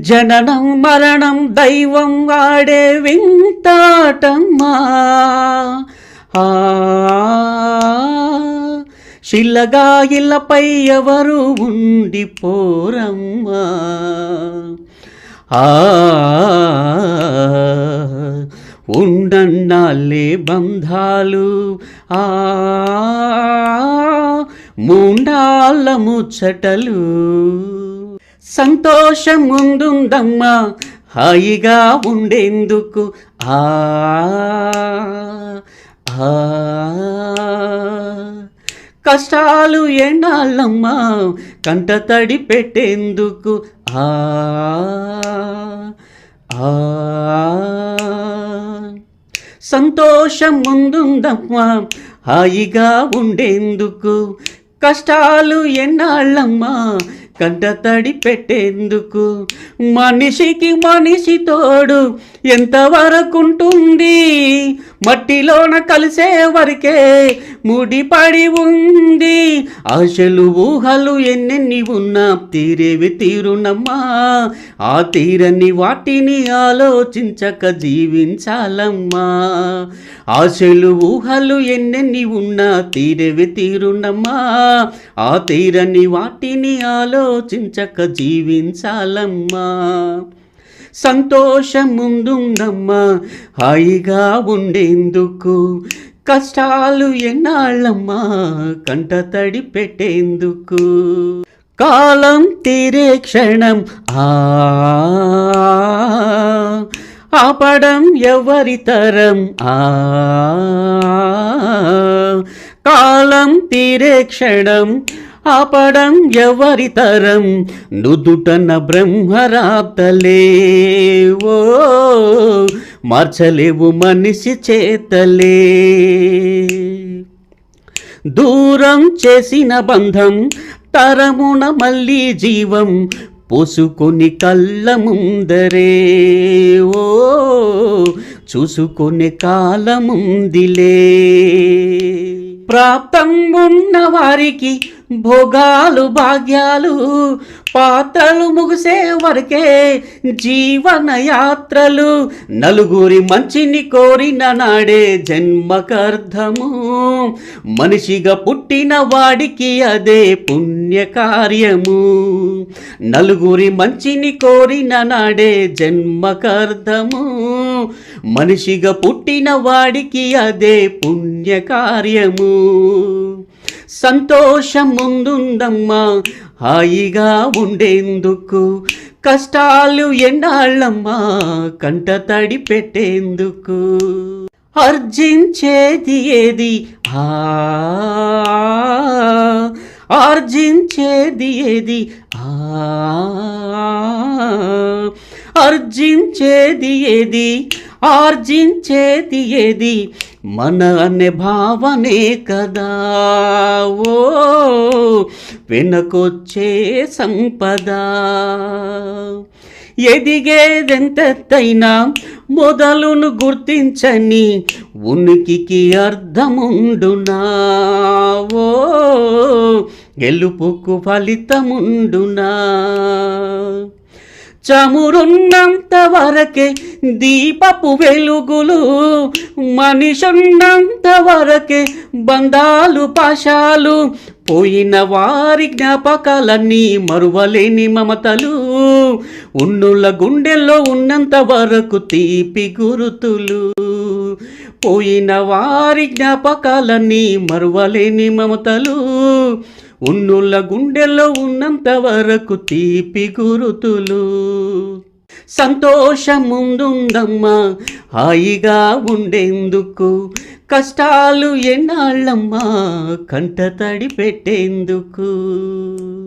జననం మరణం దైవం ఆడే వింతాటమ్మా. శిలగాయిలపై ఎవరు ఉండిపోరమ్మా. ఉండన్నాళ్ళే బంధాలు మూండాళ్ళ ముచ్చటలు. సంతోషం ముందుందమ్మా హాయిగా ఉండేందుకు. కష్టాలు ఎన్నాళ్ళమ్మా కంట తడి పెట్టేందుకు. సంతోషం ముందుందమ్మా హాయిగా ఉండేందుకు. కష్టాలు ఎన్నాళ్ళమ్మా కంట తడి పెట్టేందుకు. మనిషికి మనిషి తోడు ఎంతవరకుంటుంది, మట్టిలోన కలిసే వరకే ముడిపడి ఉంది. ఆశలు ఊహలు ఎన్నెన్ని ఉన్నా తీరేవి తీరునమ్మా. ఆ తీరని వాటిని ఆలోచించక జీవించాలమ్మా. ఆశలు ఊహలు ఎన్నెన్ని ఉన్నా తీరేవి తీరునమ్మా. ఆ తీరని వాటిని ఆలోచించక జీవించాలమ్మా. సంతోషం ముందుందమ్మా హాయిగా ఉండేందుకు. కష్టాలు ఎన్నాళ్ళమ్మా కంట తడి పెట్టేందుకు. కాలం తీరే క్షణం ఆపడం ఎవరి తరం. కాలం తీరే క్షణం ఆపడం ఎవరి తరం. నుదుటన బ్రహ్మరాతలే మార్చలేవు మనిషి చేతలే. దూరం చేసిన బంధం తరమున మళ్ళీ జీవం పోసుకొని కళ్ళ ముందరే చూసుకొని కాలముందిలే. ప్రాప్తం ఉన్న వారికి భోగాలు భాగ్యాలు పాత్రలు ముగిసే వరకే జీవన యాత్రలు. నలుగురి మంచిని కోరిన నాడే జన్మకర్థము. మనిషిగా పుట్టిన వాడికి అదే పుణ్యకార్యము. నలుగురి మంచిని కోరిన నాడే జన్మకర్థము. మనిషిగా పుట్టిన వాడికి అదే పుణ్యకార్యము. సంతోషం ముందుందమ్మా హాయిగా ఉండేందుకు. కష్టాలు ఎన్నాళ్ళమ్మా కంట తడి పెట్టేందుకు. అర్జించేది ఏది ఆర్జించేది ఏది అర్జించేది ఏది ఆర్జించేది ఏది మన అనే భావనే కదా వెనకొచ్చే సంపద. ఎదిగేదెంతైనా మొదలును గుర్తించని ఉనికికి అర్థముండునా. గెలుపుకు ఫలితముండునా. చమురున్నంత వరకే దీపపు వెలుగులు. మనిషున్నంత వరకే బంధాలు పాశాలు. పోయిన వారి జ్ఞాపకాలన్నీ మరువలేని మమతలు. ఉన్నుల గుండెల్లో ఉన్నంత వరకు తీపి గురుతులు. పోయిన వారి జ్ఞాపకాలన్నీ మరువలేని మమతలు. ఉన్నుల గుండెల్లో ఉన్నంత వరకు తీపి గురుతులు. సంతోషం ముందుందమ్మా హాయిగా ఉండేందుకు. కష్టాలు ఎన్నాళ్ళమ్మా కంట తడి పెట్టేందుకు.